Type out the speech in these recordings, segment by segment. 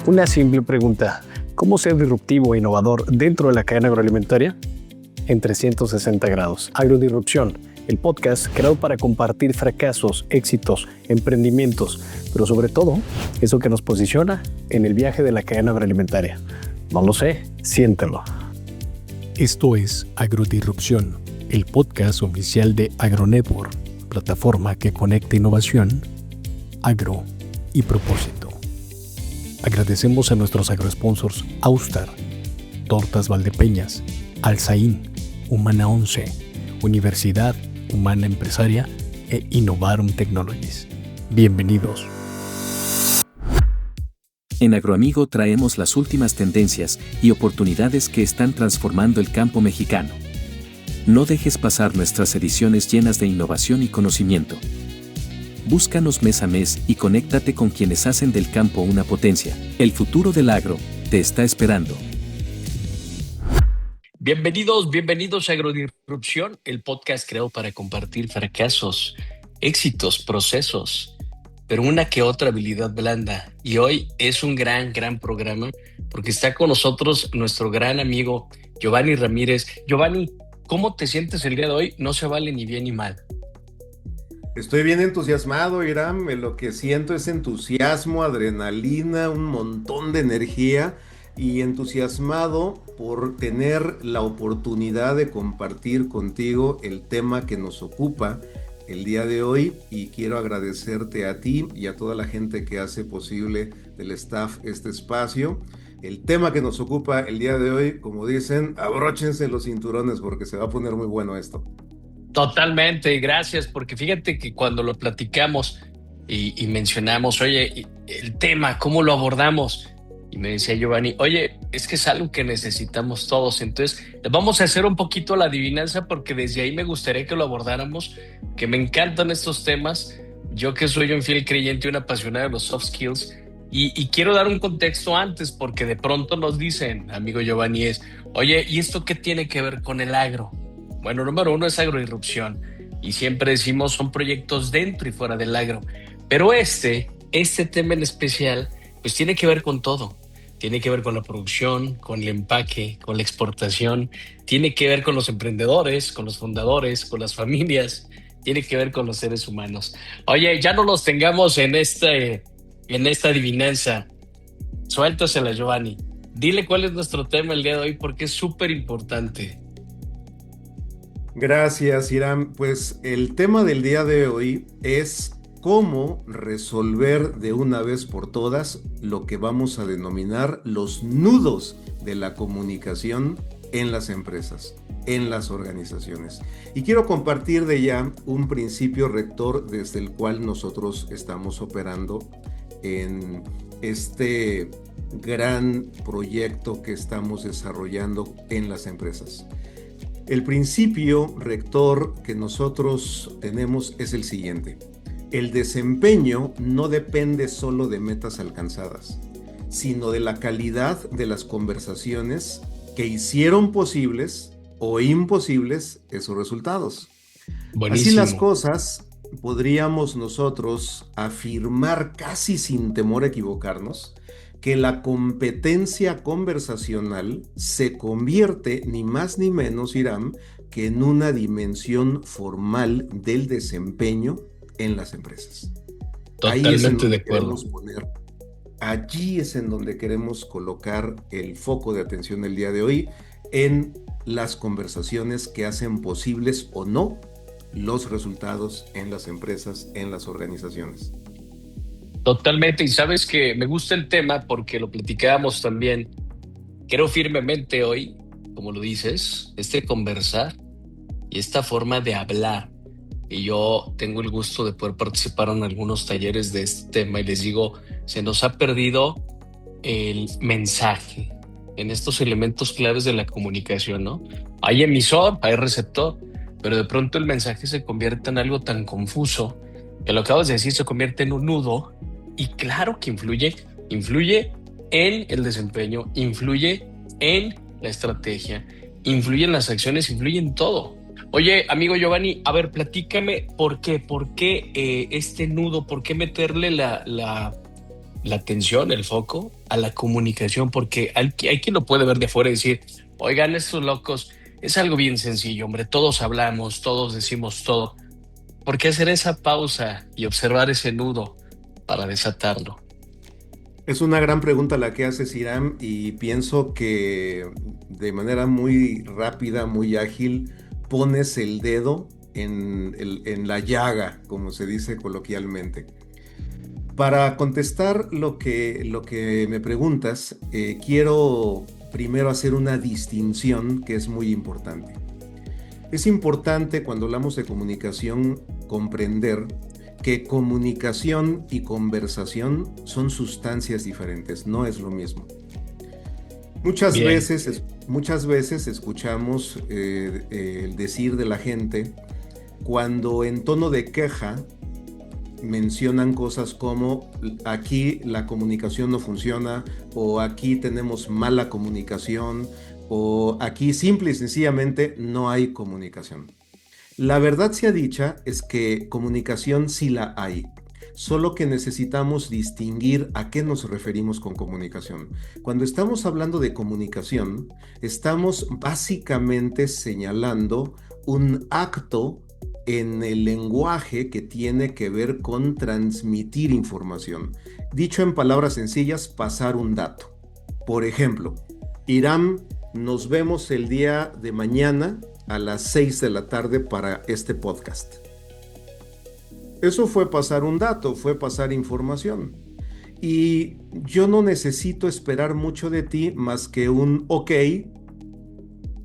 Una simple pregunta: ¿cómo ser disruptivo e innovador dentro de la cadena agroalimentaria? En 360 grados. Agrodisrupción, el podcast creado para compartir fracasos, éxitos, emprendimientos, pero sobre todo, eso que nos posiciona en el viaje de la cadena agroalimentaria. No lo sé, siéntelo. Esto es Agrodisrupción, el podcast oficial de AgroNetwork, plataforma que conecta innovación, agro y propósito. Agradecemos a nuestros agrosponsors Austar, Tortas Valdepeñas, Alzaín, Humana 11, Universidad Humana Empresaria e Innovarum Technologies. Bienvenidos. En Agroamigo traemos las últimas tendencias y oportunidades que están transformando el campo mexicano. No dejes pasar nuestras ediciones llenas de innovación y conocimiento. Búscanos mes a mes y conéctate con quienes hacen del campo una potencia. El futuro del agro te está esperando. Bienvenidos a Agrodisrupción, el podcast creado para compartir fracasos, éxitos, procesos, pero una que otra habilidad blanda. Y hoy es un gran programa porque está con nosotros nuestro gran amigo Giovanni Ramírez. Giovanni, ¿cómo te sientes el día de hoy? No se vale ni bien ni mal. Estoy bien entusiasmado, Iram. Lo que siento es entusiasmo, adrenalina, un montón de energía y entusiasmado por tener la oportunidad de compartir contigo el tema que nos ocupa el día de hoy, y quiero agradecerte a ti y a toda la gente que hace posible del staff este espacio. El tema que nos ocupa el día de hoy, como dicen, abróchense los cinturones porque se va a poner muy bueno esto. Totalmente, gracias, porque fíjate que cuando lo platicamos y mencionamos, oye, el tema, ¿cómo lo abordamos? Y me decía Giovanni, oye, es que es algo que necesitamos todos, entonces vamos a hacer un poquito la adivinanza porque desde ahí me gustaría que lo abordáramos, que me encantan estos temas, yo que soy un fiel creyente y un apasionado de los soft skills, y quiero dar un contexto antes porque de pronto nos dicen, amigo Giovanni, oye, ¿y esto qué tiene que ver con el agro? Bueno, número uno es agrodisrupción y siempre decimos son proyectos dentro y fuera del agro, pero este tema en especial pues tiene que ver con todo, tiene que ver con la producción, con el empaque, con la exportación, tiene que ver con los emprendedores, con los fundadores, con las familias, tiene que ver con los seres humanos. Oye, ya no los tengamos en esta adivinanza, suéltasela Giovanni, dile cuál es nuestro tema el día de hoy porque es súper importante. Gracias, Iram. Pues el tema del día de hoy es cómo resolver de una vez por todas lo que vamos a denominar los nudos de la comunicación en las empresas, en las organizaciones. Y quiero compartir de ya un principio rector desde el cual nosotros estamos operando en este gran proyecto que estamos desarrollando en las empresas. El principio rector que nosotros tenemos es el siguiente: el desempeño no depende solo de metas alcanzadas, sino de la calidad de las conversaciones que hicieron posibles o imposibles esos resultados. Buenísimo. Así las cosas, podríamos nosotros afirmar casi sin temor a equivocarnos que la competencia conversacional se convierte ni más ni menos, Iram, que en una dimensión formal del desempeño en las empresas. Totalmente de acuerdo. Allí es en donde queremos colocar el foco de atención el día de hoy, en las conversaciones que hacen posibles o no los resultados en las empresas, en las organizaciones. Totalmente, y sabes que me gusta el tema porque lo platicábamos también. Creo firmemente hoy, como lo dices, conversar y esta forma de hablar. Y yo tengo el gusto de poder participar en algunos talleres de este tema y les digo, se nos ha perdido el mensaje en estos elementos claves de la comunicación, ¿no? Hay emisor, hay receptor, pero de pronto el mensaje se convierte en algo tan confuso que lo que acabas de decir se convierte en un nudo. Y claro que influye en el desempeño, influye en la estrategia, influye en las acciones, influye en todo. Oye, amigo Giovanni, a ver, platícame por qué este nudo, por qué meterle la atención, el foco a la comunicación, porque hay quien lo puede ver de afuera y decir, oigan, estos locos, es algo bien sencillo, hombre, todos hablamos, todos decimos todo. ¿Por qué hacer esa pausa y observar ese nudo para desatarlo? Es una gran pregunta la que haces, Iram, y pienso que de manera muy rápida, muy ágil, pones el dedo en la llaga, como se dice coloquialmente. Para contestar lo que me preguntas, quiero primero hacer una distinción que es muy importante. Es importante cuando hablamos de comunicación comprender que comunicación y conversación son sustancias diferentes, no es lo mismo. Muchas Bien, veces escuchamos el decir de la gente cuando en tono de queja mencionan cosas como aquí la comunicación no funciona, o aquí tenemos mala comunicación, o aquí simple y sencillamente no hay comunicación. La verdad sea dicha es que comunicación sí la hay, solo que necesitamos distinguir a qué nos referimos con comunicación. Cuando estamos hablando de comunicación, estamos básicamente señalando un acto en el lenguaje que tiene que ver con transmitir información. Dicho en palabras sencillas, pasar un dato. Por ejemplo, Iram, nos vemos el día de mañana a las 6 de la tarde para este podcast. Eso fue pasar un dato, fue pasar información. Y yo no necesito esperar mucho de ti más que un ok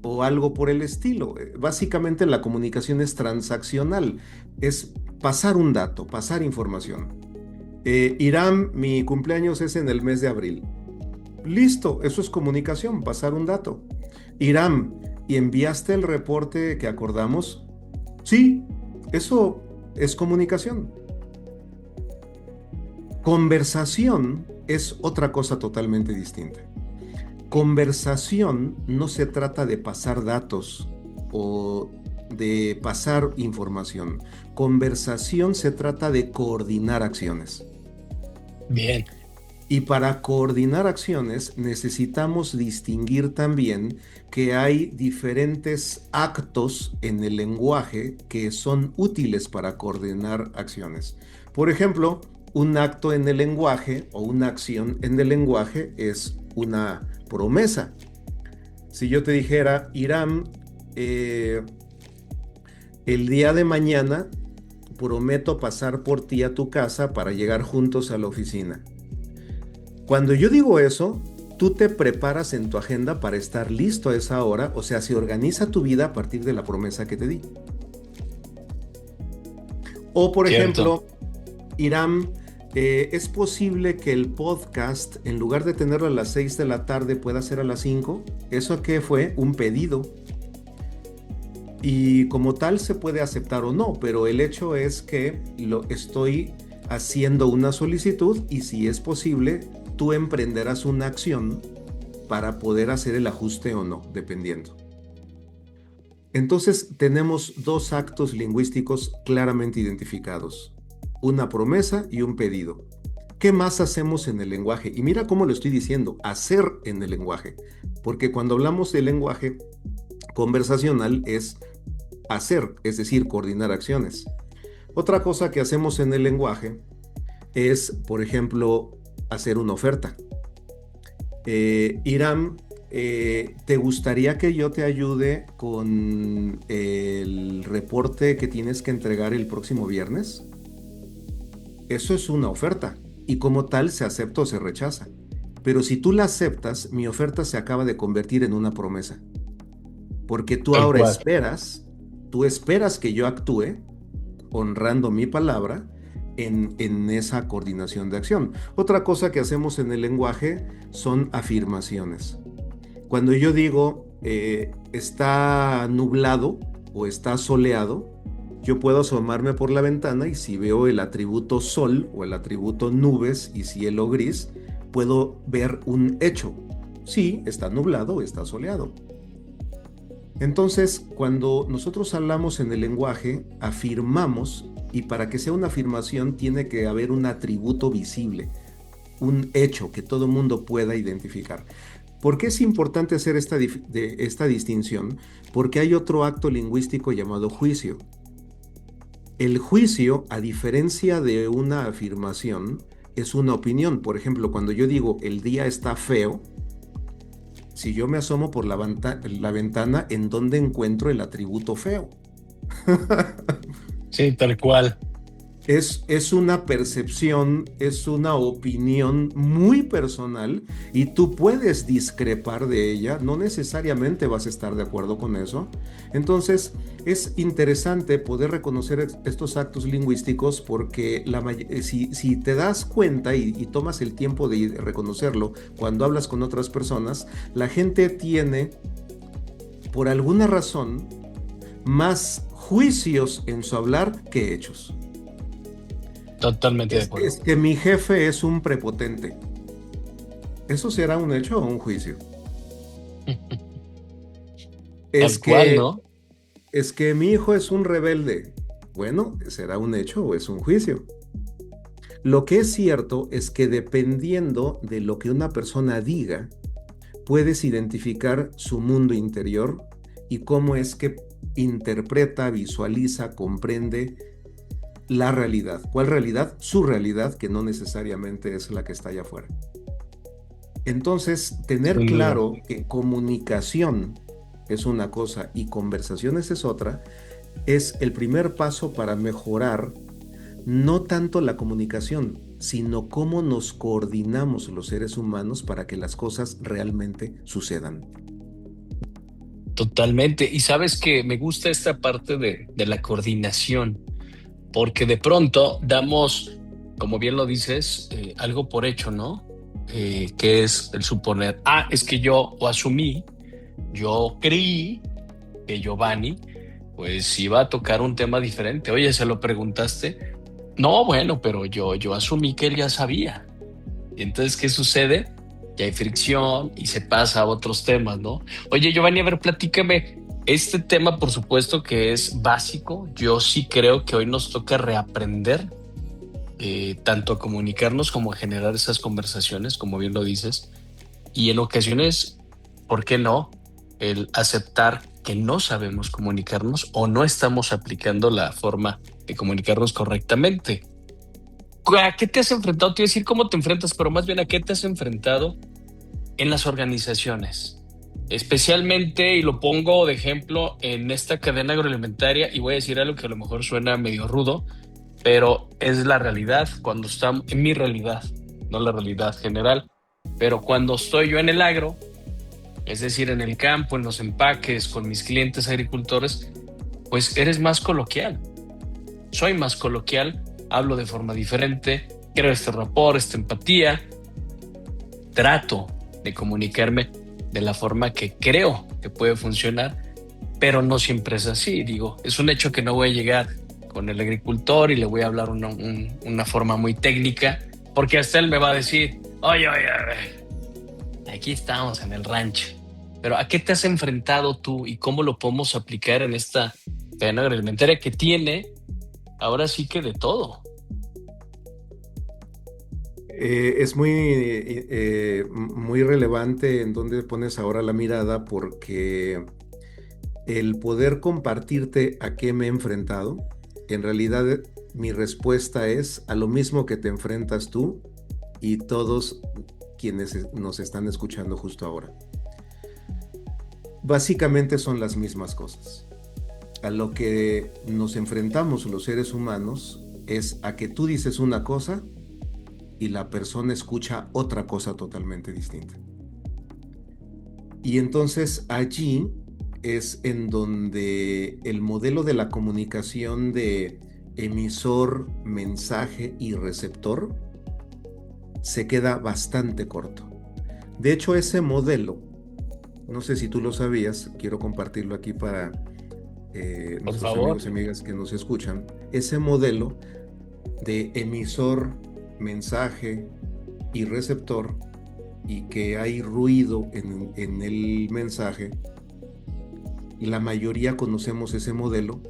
o algo por el estilo. Básicamente la comunicación es transaccional, es pasar un dato, pasar información. Iram, mi cumpleaños es en el mes de abril. Listo, eso es comunicación, pasar un dato. Iram, ¿y enviaste el reporte que acordamos? Sí, eso es comunicación. Conversación es otra cosa totalmente distinta. Conversación no se trata de pasar datos o de pasar información. Conversación se trata de coordinar acciones. bien. Y para coordinar acciones necesitamos distinguir también que hay diferentes actos en el lenguaje que son útiles para coordinar acciones. Por ejemplo, un acto en el lenguaje o una acción en el lenguaje es una promesa. Si yo te dijera, Iram, el día de mañana prometo pasar por ti a tu casa para llegar juntos a la oficina. Cuando yo digo eso, tú te preparas en tu agenda para estar listo a esa hora, o sea, se organiza tu vida a partir de la promesa que te di. O por ejemplo, Iram, ¿es posible que el podcast, en lugar de tenerlo a las 6 de la tarde, pueda ser a las 5? ¿Eso qué fue? Un pedido. Y como tal se puede aceptar o no, pero el hecho es que lo estoy haciendo una solicitud y si es posible, tú emprenderás una acción para poder hacer el ajuste o no, dependiendo. Entonces tenemos dos actos lingüísticos claramente identificados, una promesa y un pedido. ¿Qué más hacemos en el lenguaje? Y mira cómo lo estoy diciendo, hacer en el lenguaje, porque cuando hablamos de lenguaje conversacional es hacer, es decir, coordinar acciones. Otra cosa que hacemos en el lenguaje es, por ejemplo, hacer una oferta. Iram, ¿te gustaría que yo te ayude con el reporte que tienes que entregar el próximo viernes? Eso es una oferta y como tal se acepta o se rechaza. Pero si tú la aceptas, mi oferta se acaba de convertir en una promesa. Porque tú ahora esperas que yo actúe honrando mi palabra en esa coordinación de acción. Otra cosa que hacemos en el lenguaje son afirmaciones. Cuando yo digo está nublado o está soleado, yo puedo asomarme por la ventana y si veo el atributo sol o el atributo nubes y cielo gris, puedo ver un hecho. Sí, está nublado o está soleado. Entonces, cuando nosotros hablamos en el lenguaje, afirmamos, y para que sea una afirmación tiene que haber un atributo visible, un hecho que todo mundo pueda identificar. ¿Por qué es importante hacer esta distinción? Porque hay otro acto lingüístico llamado juicio. El juicio, a diferencia de una afirmación, es una opinión. Por ejemplo, cuando yo digo el día está feo, si yo me asomo por la ventana, ¿en dónde encuentro el atributo feo? Sí, tal cual. Es una percepción, es una opinión muy personal y tú puedes discrepar de ella, no necesariamente vas a estar de acuerdo con eso. Entonces, es interesante poder reconocer estos actos lingüísticos porque si te das cuenta y tomas el tiempo de reconocerlo cuando hablas con otras personas, la gente tiene, por alguna razón, más juicios en su hablar que hechos. Totalmente de acuerdo. Es que mi jefe es un prepotente. ¿Eso será un hecho o un juicio? Tal cual, ¿no? Es que mi hijo es un rebelde. Bueno, ¿será un hecho o es un juicio? Lo que es cierto es que dependiendo de lo que una persona diga, puedes identificar su mundo interior y cómo es que interpreta, visualiza, comprende la realidad. ¿Cuál realidad? Su realidad, que no necesariamente es la que está allá afuera. Entonces, tener claro que comunicación es una cosa y conversaciones es otra, es el primer paso para mejorar no tanto la comunicación, sino cómo nos coordinamos los seres humanos para que las cosas realmente sucedan. Totalmente. Y sabes que me gusta esta parte de la coordinación, porque de pronto damos, como bien lo dices, algo por hecho, ¿no? Que es el suponer, es que yo yo creí que Giovanni, pues iba a tocar un tema diferente. Oye, ¿se lo preguntaste? No, bueno, pero yo asumí que él ya sabía. Y entonces, ¿qué sucede? Ya hay fricción y se pasa a otros temas, ¿no? Oye, Giovanni, a ver, platícame. Este tema, por supuesto, que es básico. Yo sí creo que hoy nos toca reaprender tanto a comunicarnos como a generar esas conversaciones, como bien lo dices. Y en ocasiones, ¿por qué no? El aceptar que no sabemos comunicarnos o no estamos aplicando la forma de comunicarnos correctamente. ¿A qué te has enfrentado? Te iba a decir cómo te enfrentas, pero más bien a qué te has enfrentado en las organizaciones. Especialmente, y lo pongo de ejemplo, en esta cadena agroalimentaria, y voy a decir algo que a lo mejor suena medio rudo, pero es la realidad cuando estamos, en mi realidad, no la realidad general, pero cuando estoy yo en el agro, es decir, en el campo, en los empaques, con mis clientes agricultores, pues eres más coloquial. Soy más coloquial, hablo de forma diferente, creo este rapport, esta empatía, trato de comunicarme de la forma que creo que puede funcionar, pero no siempre es así. Digo, es un hecho que no voy a llegar con el agricultor y le voy a hablar una forma muy técnica, porque hasta él me va a decir, oye, aquí estamos en el rancho. Pero ¿a qué te has enfrentado tú y cómo lo podemos aplicar en esta cadena agroalimentaria que tiene ahora sí que de todo? Es muy relevante en dónde pones ahora la mirada, porque el poder compartirte a qué me he enfrentado, en realidad mi respuesta es a lo mismo que te enfrentas tú y todos quienes nos están escuchando justo ahora. Básicamente son las mismas cosas. A lo que nos enfrentamos los seres humanos es a que tú dices una cosa y la persona escucha otra cosa totalmente distinta. Y entonces allí es en donde el modelo de la comunicación de emisor, mensaje y receptor se queda bastante corto. De hecho, ese modelo, no sé si tú lo sabías, quiero compartirlo aquí para nuestros amigos y amigas que nos escuchan. Ese modelo de emisor, mensaje y receptor, y que hay ruido en el mensaje, la mayoría conocemos ese modelo,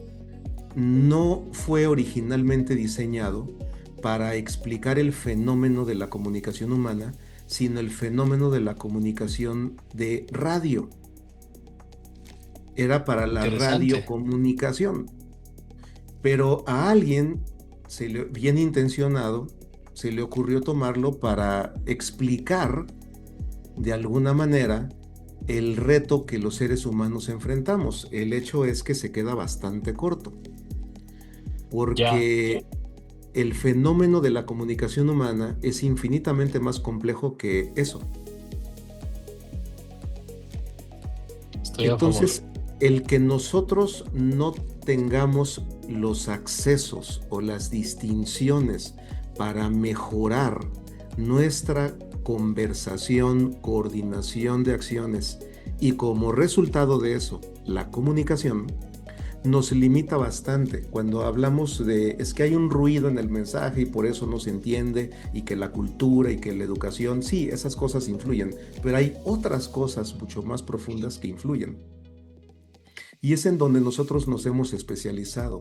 no fue originalmente diseñado para explicar el fenómeno de la comunicación humana, sino el fenómeno de la comunicación de radio. Era para la radiocomunicación. Pero a alguien, bien intencionado, se le ocurrió tomarlo para explicar de alguna manera el reto que los seres humanos enfrentamos. El hecho es que se queda bastante corto, porque el fenómeno de la comunicación humana es infinitamente más complejo que eso. Entonces, el que nosotros no tengamos los accesos o las distinciones para mejorar nuestra conversación, coordinación de acciones y como resultado de eso, la comunicación, nos limita bastante. Cuando hablamos de es que hay un ruido en el mensaje y por eso no se entiende, y que la cultura y que la educación, sí, esas cosas influyen, pero hay otras cosas mucho más profundas que influyen. Y es en donde nosotros nos hemos especializado,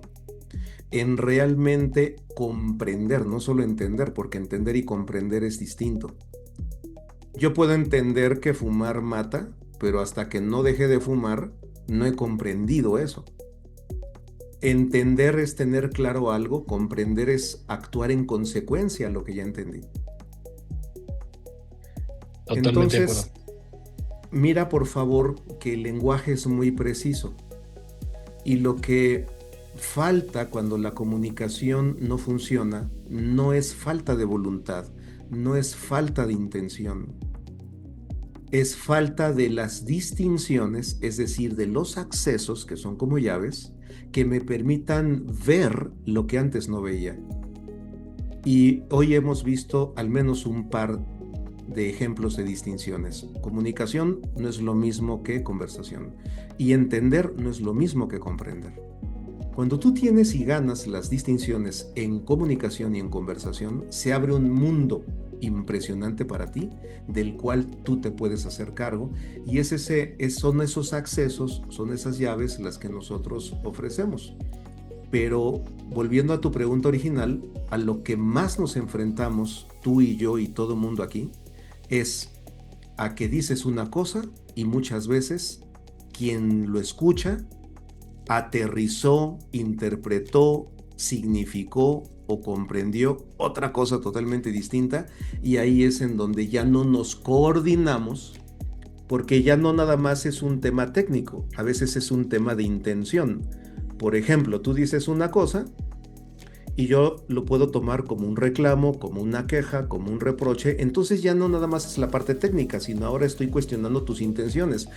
en realmente comprender, no solo entender, porque entender y comprender es distinto. Yo puedo entender que fumar mata, pero hasta que no deje de fumar, no he comprendido eso. Entender es tener claro algo, comprender es actuar en consecuencia a lo que ya entendí. Totalmente. Entonces, mira por favor que el lenguaje es muy preciso y lo que falta cuando la comunicación no funciona no es falta de voluntad, no es falta de intención, es falta de las distinciones, es decir, de los accesos que son como llaves que me permitan ver lo que antes no veía. Y hoy hemos visto al menos un par de ejemplos de distinciones. Comunicación no es lo mismo que conversación y entender no es lo mismo que comprender. Cuando tú tienes y ganas las distinciones en comunicación y en conversación, se abre un mundo impresionante para ti, del cual tú te puedes hacer cargo, y son esos accesos, son esas llaves las que nosotros ofrecemos. Pero volviendo a tu pregunta original, a lo que más nos enfrentamos tú y yo y todo mundo aquí, es a que dices una cosa y muchas veces quien lo escucha aterrizó, interpretó, significó o comprendió otra cosa totalmente distinta, y ahí es en donde ya no nos coordinamos, porque ya no nada más es un tema técnico, a veces es un tema de intención. Por ejemplo, tú dices una cosa y yo lo puedo tomar como un reclamo, como una queja, como un reproche. Entonces ya no nada más es la parte técnica, sino ahora estoy cuestionando tus intenciones.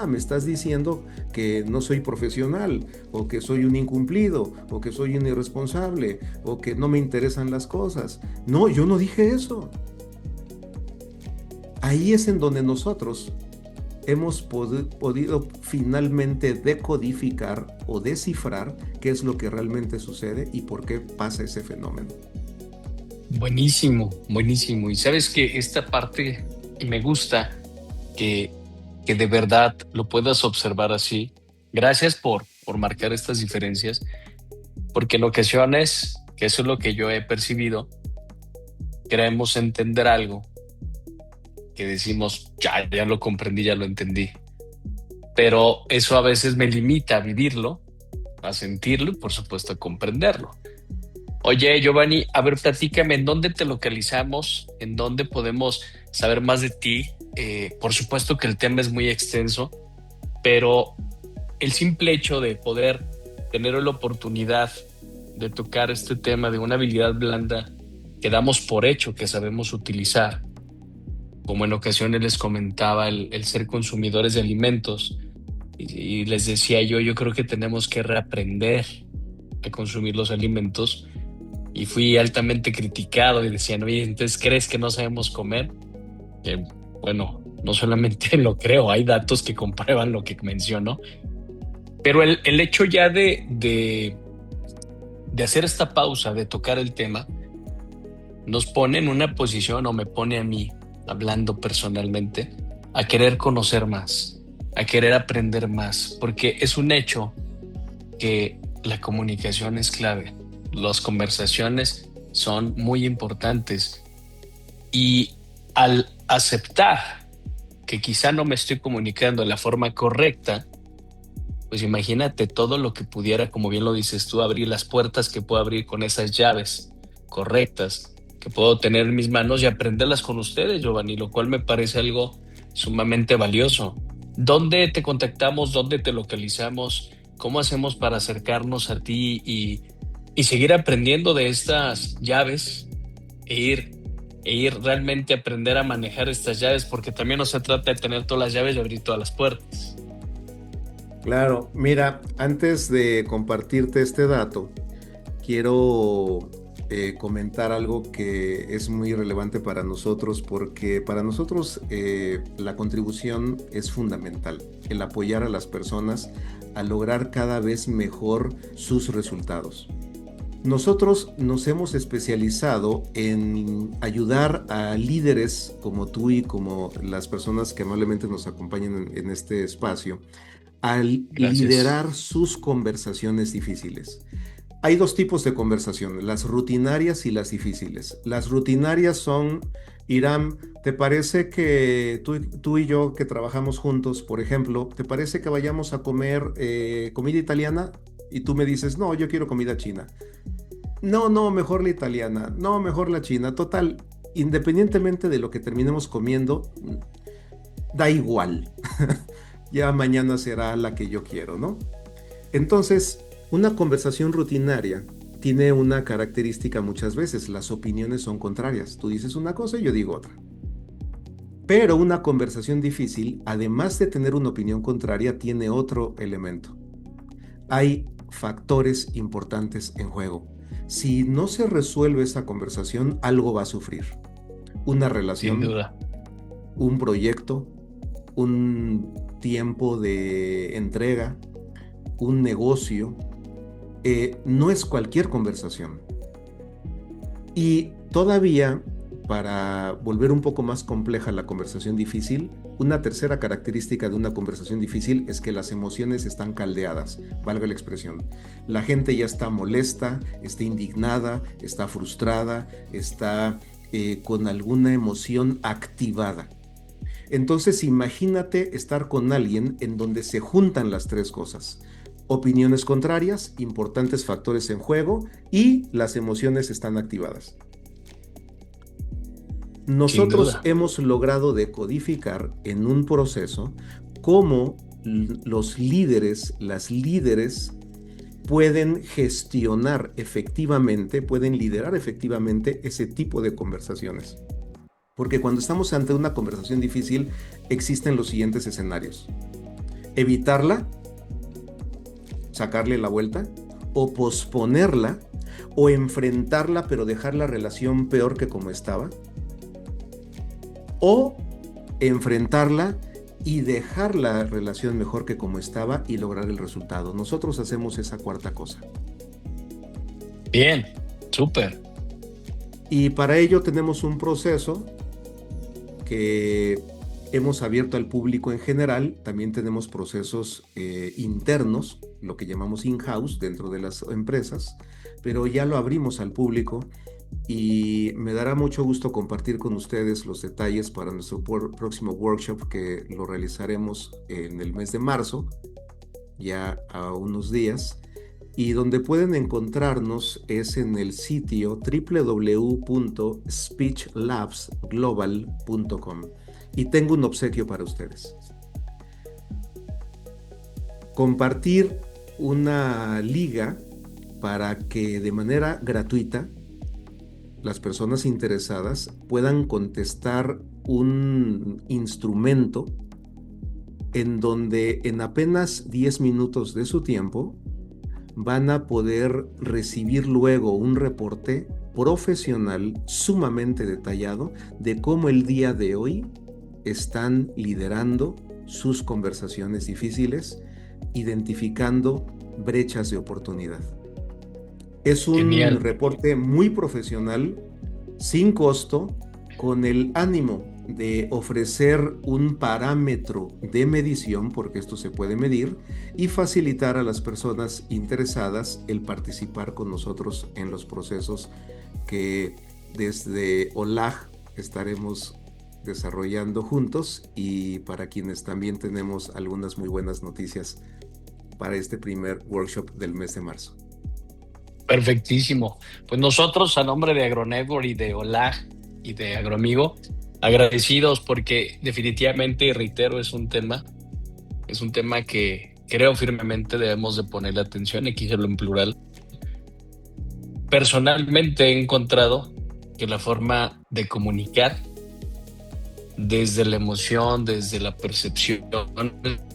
Me estás diciendo que no soy profesional, o que soy un incumplido, o que soy un irresponsable, o que no me interesan las cosas. No, yo no dije eso. Ahí es en donde nosotros hemos podido finalmente decodificar o descifrar qué es lo que realmente sucede y por qué pasa ese fenómeno. Buenísimo, buenísimo. Y sabes que esta parte me gusta que de verdad lo puedas observar así. Gracias por marcar estas diferencias, porque en ocasiones, que eso es lo que yo he percibido, queremos entender algo que decimos, ya lo comprendí, ya lo entendí. Pero eso a veces me limita a vivirlo, a sentirlo y por supuesto a comprenderlo. Oye, Giovanni, a ver, platícame, ¿en dónde te localizamos? ¿En dónde podemos saber más de ti? Por supuesto que el tema es muy extenso, pero el simple hecho de poder tener la oportunidad de tocar este tema de una habilidad blanda que damos por hecho que sabemos utilizar, como en ocasiones les comentaba, el ser consumidores de alimentos, y les decía yo creo que tenemos que reaprender a consumir los alimentos, y fui altamente criticado y decían, oye, entonces ¿crees que no sabemos comer? Que bueno, no solamente lo creo, hay datos que comprueban lo que menciono, pero el hecho ya de hacer esta pausa, de tocar el tema, nos pone en una posición, o me pone a mí, hablando personalmente, a querer conocer más, a querer aprender más, porque es un hecho que la comunicación es clave. Las conversaciones son muy importantes. Y al aceptar que quizá no me estoy comunicando de la forma correcta, pues imagínate todo lo que pudiera, como bien lo dices tú, abrir las puertas que puedo abrir con esas llaves correctas que puedo tener en mis manos y aprenderlas con ustedes, Giovanni, lo cual me parece algo sumamente valioso. ¿Dónde te contactamos? ¿Dónde te localizamos? ¿Cómo hacemos para acercarnos a ti y seguir aprendiendo de estas llaves e ir realmente a aprender a manejar estas llaves? Porque también no se trata de tener todas las llaves y abrir todas las puertas. Claro, mira, antes de compartirte este dato, quiero comentar algo que es muy relevante para nosotros, porque para nosotros la contribución es fundamental, el apoyar a las personas a lograr cada vez mejor sus resultados. Nosotros nos hemos especializado en ayudar a líderes como tú y como las personas que amablemente nos acompañan en este espacio al Gracias. liderar sus conversaciones difíciles. Hay dos tipos de conversaciones, las rutinarias y las difíciles. Las rutinarias son, Irán, ¿te parece que tú y yo que trabajamos juntos, por ejemplo, ¿te parece que vayamos a comer comida italiana? Y tú me dices, no, yo quiero comida china. No, mejor la italiana. No, mejor la china. Total, independientemente de lo que terminemos comiendo, da igual. Ya mañana será la que yo quiero, ¿no? Entonces, una conversación rutinaria tiene una característica muchas veces, las opiniones son contrarias. Tú dices una cosa y yo digo otra. Pero una conversación difícil, además de tener una opinión contraria, tiene otro elemento. Hay factores importantes en juego. Si no se resuelve esa conversación, algo va a sufrir. Una relación, Sin duda. un proyecto, un tiempo de entrega, un negocio, no es cualquier conversación. Y todavía, para volver un poco más compleja la conversación difícil, una tercera característica de una conversación difícil es que las emociones están caldeadas, valga la expresión. La gente ya está molesta, está indignada, está frustrada, está con alguna emoción activada. Entonces imagínate estar con alguien en donde se juntan las tres cosas. Opiniones contrarias, importantes factores en juego y las emociones están activadas. Nosotros hemos logrado decodificar en un proceso cómo los líderes, las líderes pueden gestionar efectivamente, pueden liderar efectivamente ese tipo de conversaciones. Porque cuando estamos ante una conversación difícil, existen los siguientes escenarios. Evitarla, sacarle la vuelta, o posponerla, o enfrentarla pero dejar la relación peor que como estaba, o enfrentarla y dejar la relación mejor que como estaba y lograr el resultado. Nosotros hacemos esa cuarta cosa. Bien, súper. Y para ello tenemos un proceso que hemos abierto al público en general. También tenemos procesos internos, lo que llamamos in-house dentro de las empresas, pero ya lo abrimos al público y me dará mucho gusto compartir con ustedes los detalles para nuestro próximo workshop que lo realizaremos en el mes de marzo, ya a unos días, y donde pueden encontrarnos es en el sitio www.speechlabsglobal.com. Y tengo un obsequio para ustedes. Compartir una liga para que de manera gratuita las personas interesadas puedan contestar un instrumento en donde en apenas 10 minutos de su tiempo van a poder recibir luego un reporte profesional sumamente detallado de cómo el día de hoy están liderando sus conversaciones difíciles, identificando brechas de oportunidad. Es un Genial. reporte muy profesional, sin costo, con el ánimo de ofrecer un parámetro de medición, porque esto se puede medir, y facilitar a las personas interesadas el participar con nosotros en los procesos que desde OLAG estaremos desarrollando juntos, y para quienes también tenemos algunas muy buenas noticias para este primer workshop del mes de marzo. Perfectísimo. Pues nosotros, a nombre de AgroNetwork y de OLAG y de Agroamigo, agradecidos porque definitivamente, y reitero, es un tema que creo firmemente debemos de ponerle atención, y quise en plural. Personalmente he encontrado que la forma de comunicar desde la emoción, desde la percepción,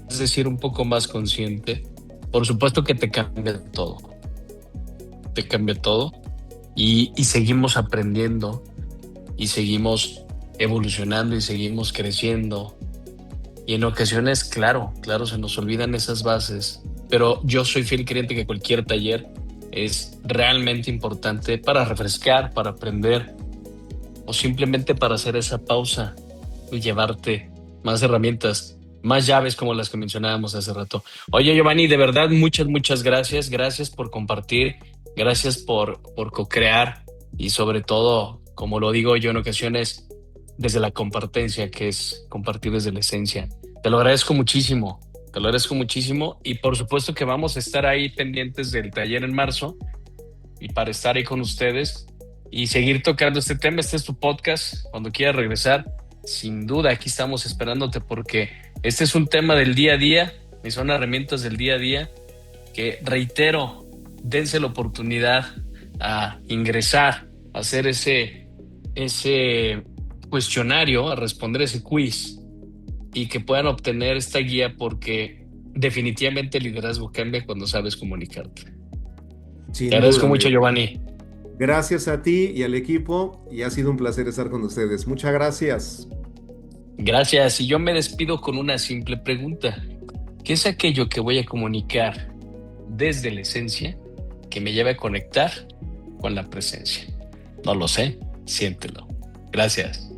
es decir, un poco más consciente, por supuesto que te cambia todo. Te cambia todo y seguimos aprendiendo y seguimos evolucionando y seguimos creciendo. Y en ocasiones, claro, se nos olvidan esas bases, pero yo soy fiel creyente que cualquier taller es realmente importante para refrescar, para aprender o simplemente para hacer esa pausa y llevarte más herramientas, más llaves como las que mencionábamos hace rato. Oye, Giovanni, de verdad, muchas gracias. Gracias por compartir, gracias por co-crear y sobre todo, como lo digo yo en ocasiones, desde la compartencia, que es compartir desde la esencia. Te lo agradezco muchísimo. Y por supuesto que vamos a estar ahí pendientes del taller en marzo y para estar ahí con ustedes y seguir tocando este tema. Este es tu podcast. Cuando quieras regresar, sin duda aquí estamos esperándote, porque este es un tema del día a día y son herramientas del día a día que, reitero, dense la oportunidad a ingresar, a hacer ese cuestionario, a responder ese quiz y que puedan obtener esta guía, porque definitivamente el liderazgo cambia cuando sabes comunicarte. Sin Te agradezco duda, mucho, Miguel. Giovanni. Gracias a ti y al equipo, y ha sido un placer estar con ustedes. Muchas gracias. Gracias. Y yo me despido con una simple pregunta. ¿Qué es aquello que voy a comunicar desde la esencia que me lleve a conectar con la presencia? No lo sé, siéntelo. Gracias.